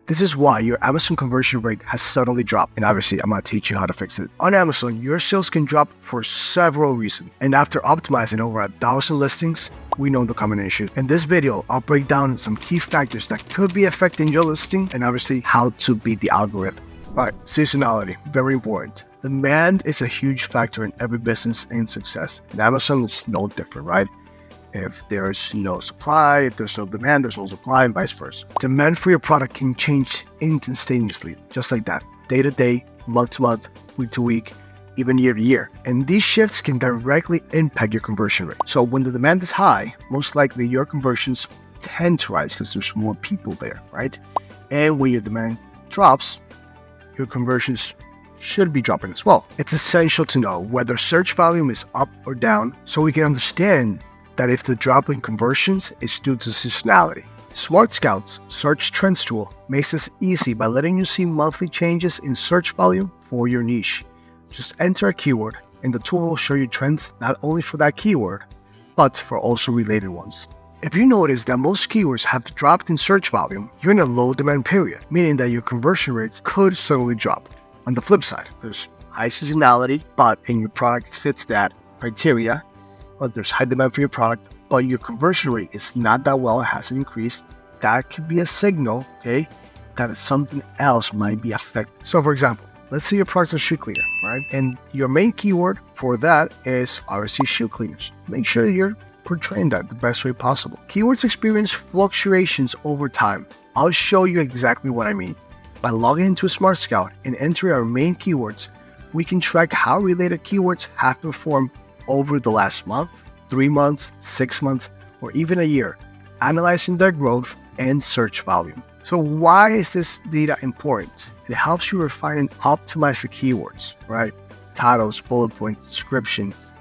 This is why your Amazon conversion rate has suddenly dropped. And obviously, I'm going to teach you how to fix it. On Amazon, your sales can drop for several reasons. And after optimizing over 1,000 listings, we know the common issue. In this video, I'll break down some key factors that could be affecting your listing and obviously how to beat the algorithm. All right, seasonality, very important. Demand is a huge factor in every business and success. And Amazon is no different, right? If there's no supply, if there's no demand, there's no supply, and vice versa. Demand for your product can change instantaneously, just like that, day to day, month to month, week to week, even year to year. And these shifts can directly impact your conversion rate. So when the demand is high, most likely your conversions tend to rise because there's more people there, right? And when your demand drops, your conversions should be dropping as well. It's essential to know whether search volume is up or down so we can understand that if the drop in conversions is due to seasonality. Smart Scout's search trends tool makes this easy by letting you see monthly changes in search volume for your niche. Just enter a keyword and the tool will show you trends not only for that keyword, but for also related ones. If you notice that most keywords have dropped in search volume, you're in a low demand period, meaning that your conversion rates could suddenly drop. On the flip side, there's high seasonality, and your product fits that criteria, but there's high demand for your product, but your conversion rate is not that well, it hasn't increased. That could be a signal, okay, that something else might be affected. So for example, let's say your product's a shoe cleaner, right? And your main keyword for that is obviously shoe cleaners. Make sure you're portraying that the best way possible. Keywords experience fluctuations over time. I'll show you exactly what I mean. By logging into Smart Scout and entering our main keywords, we can track how related keywords have performed over the last month, 3 months, 6 months, or even a year, analyzing their growth and search volume. So why is this data important? It helps you refine and optimize the keywords, right? Titles, bullet points, descriptions,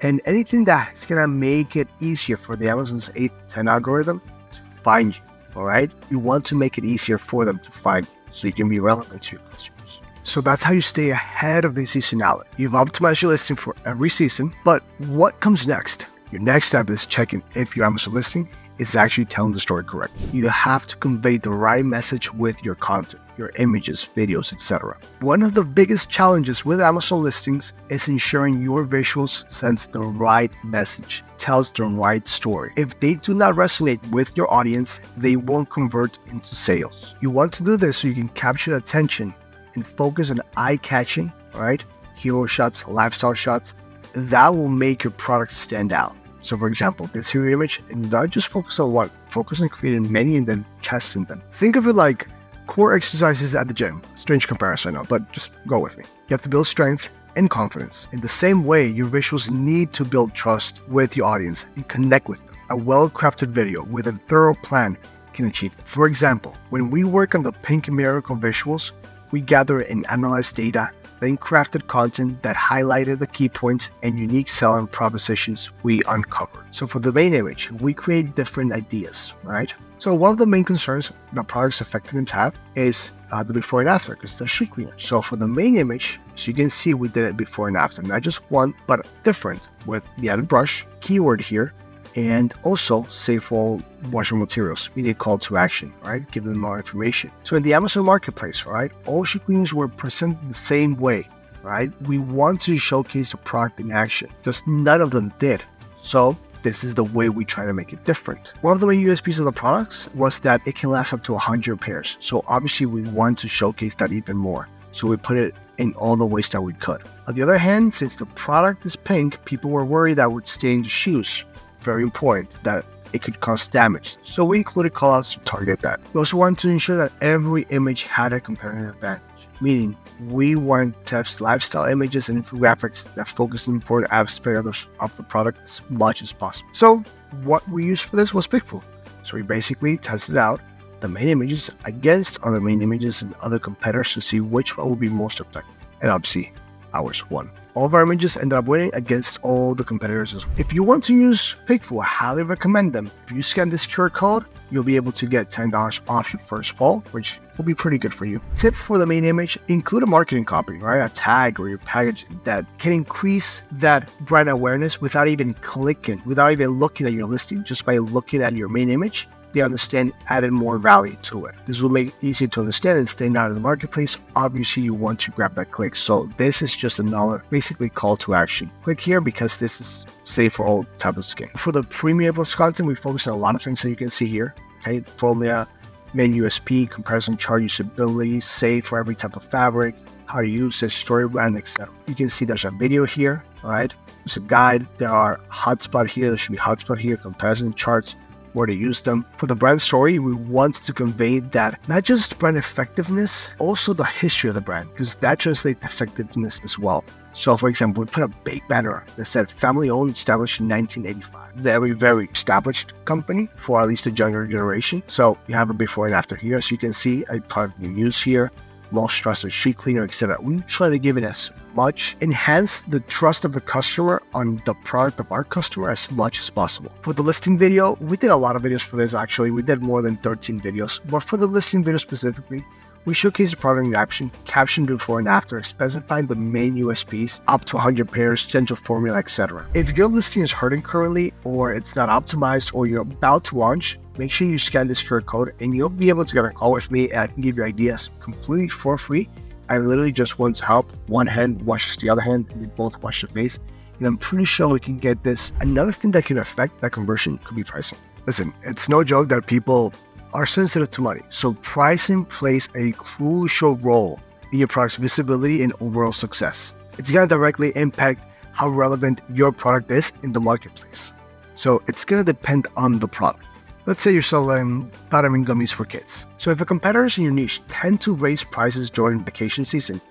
and anything that's gonna make it easier for the Amazon's 8-10 algorithm to find you, all right? You want to make it easier for them to find you so you can be relevant to your customers. So that's how you stay ahead of the seasonality. You've optimized your listing for every season, but what comes next? Your next step is checking if your Amazon listing is actually telling the story correctly. You have to convey the right message with your content, your images, videos, etc. One of the biggest challenges with Amazon listings is ensuring your visuals sends the right message, tells the right story. If they do not resonate with your audience, they won't convert into sales. You want to do this so you can capture attention and focus on eye-catching, right? Hero shots, lifestyle shots, that will make your product stand out. So for example, this hero image, and not just focus on one, focus on creating many and then testing them. Think of it like core exercises at the gym. Strange comparison, I know, but just go with me. You have to build strength and confidence. In the same way, your visuals need to build trust with your audience and connect with them. A well-crafted video with a thorough plan can achieve that. For example, when we work on the Pink Miracle visuals, we gather and analyze data, then crafted content that highlighted the key points and unique selling propositions we uncovered. So for the main image, we create different ideas, right? So one of the main concerns that products effectiveness have is the before and after, because the shoe cleaner. So for the main image, as you can see, we did it before and after, not just one, but different with the added brush, keyword here, and also save for all washable materials. We need call to action, right? Give them more information. So in the Amazon Marketplace, right, all shoe cleaners were presented the same way, right? We want to showcase the product in action because none of them did. So this is the way we try to make it different. One of the main USPs of the products was that it can last up to 100 pairs. So obviously we want to showcase that even more. So we put it in all the ways that we could. On the other hand, since the product is pink, people were worried that it would stain the shoes. Very important that it could cause damage. So we included callouts to target that. We also want to ensure that every image had a competitive advantage, meaning we want to have lifestyle images and infographics that focus on the important aspects of the product as much as possible. So what we used for this was Pixel. So we basically tested out the main images against other main images and other competitors to see which one would be most effective. And obviously, ours won. All of our images ended up winning against all the competitors as well. If you want to use Pixel, I highly recommend them. If you scan this QR code, you'll be able to get $10 off your first poll, which will be pretty good for you. Tip for the main image, include a marketing copy, right? A tag or your package that can increase that brand awareness without even clicking, without even looking at your listing, just by looking at your main image. they understand added more value to it. This will make it easy to understand and stand out in the marketplace. Obviously, you want to grab that click. So this is just another basically call to action. Click here because this is safe for all types of skin. For the premium plus content, we focus on a lot of things that you can see here. Okay, formula, main USP, comparison chart, usability, safe for every type of fabric, how to use it, story brand, etc. You can see there's a video here, all right? There's a guide. There are hotspot here. There should be hotspot here, comparison charts, where to use them. For the brand story, we want to convey that not just brand effectiveness, also the history of the brand, because that translates effectiveness as well. So for example, we put a big banner that said family owned, established in 1985. Very established company for at least the younger generation. So you have a before and after here. So you can see a product you use here, most trusted sheet cleaner, etc. We try to give it as much, enhance the trust of the customer on the product of our customer as much as possible. For the listing video, we did a lot of videos for this actually. We did more than 13 videos, but for the listing video specifically, we showcase the product in caption before and after, specifying the main USPs, up to 100 pairs, central formula, etc. If your listing is hurting currently, or it's not optimized, or you're about to launch, make sure you scan this QR code and you'll be able to get a call with me and I can give you ideas completely for free. I literally just want to help. One hand washes the other hand, and they both wash the face. And I'm pretty sure we can get this. Another thing that can affect that conversion could be pricing. Listen, it's no joke that people are sensitive to money. So pricing plays a crucial role in your product's visibility and overall success. It's going to directly impact how relevant your product is in the marketplace. So it's going to depend on the product. Let's say you're selling vitamin gummies for kids. So if the competitors in your niche tend to raise prices during vacation season,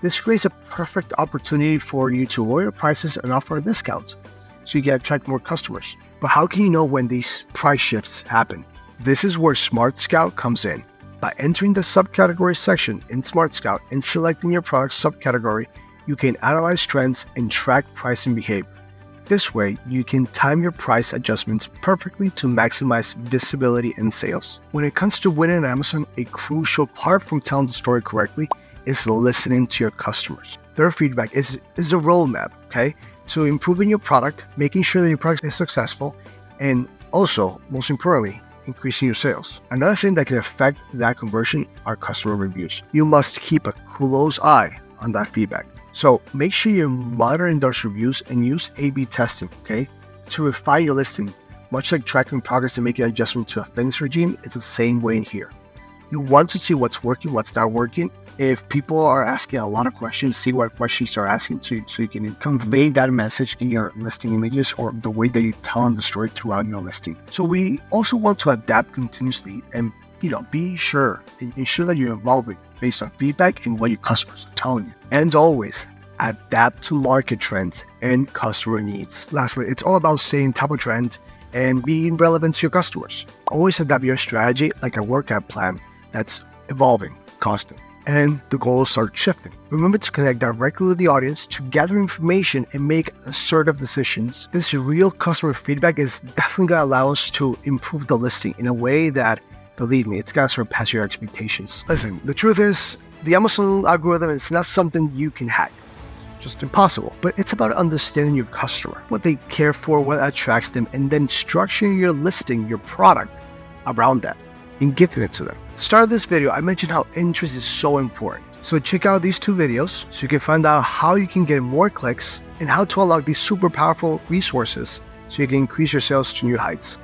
this creates a perfect opportunity for you to lower your prices and offer a discount so you can attract more customers. But how can you know when these price shifts happen? This is where Smart Scout comes in. By entering the subcategory section in Smart Scout and selecting your product subcategory, you can analyze trends and track pricing behavior. This way, you can time your price adjustments perfectly to maximize visibility and sales. When it comes to winning on Amazon, a crucial part from telling the story correctly is listening to your customers. Their feedback is a roadmap, okay? So improving your product, making sure that your product is successful, and also, most importantly, increasing your sales. Another thing that can affect that conversion are customer reviews. You must keep a close eye on that feedback. So make sure you're monitoring those reviews and use A/B testing, okay, to refine your listing. Much like tracking progress and making an adjustment to a fitness regime, it's the same way in here. You want to see what's working, what's not working. If people are asking a lot of questions, see what questions they're asking so you can convey that message in your listing images or the way that you tell the story throughout your listing. So we also want to adapt continuously and be sure and ensure that you're evolving based on feedback and what your customers are telling you. And always adapt to market trends and customer needs. Lastly, it's all about staying top of trend and being relevant to your customers. Always adapt your strategy like a workout plan that's evolving constantly. And the goals start shifting. Remember to connect directly with the audience to gather information and make assertive decisions. This real customer feedback is definitely going to allow us to improve the listing in a way that, believe me, it's going to surpass your expectations. Listen, the truth is, the Amazon algorithm is not something you can hack. Just impossible. But it's about understanding your customer, what they care for, what attracts them, and then structuring your listing, your product around that, and giving it to them. At the start of this video, I mentioned how interest is so important. So check out these two videos so you can find out how you can get more clicks and how to unlock these super powerful resources so you can increase your sales to new heights.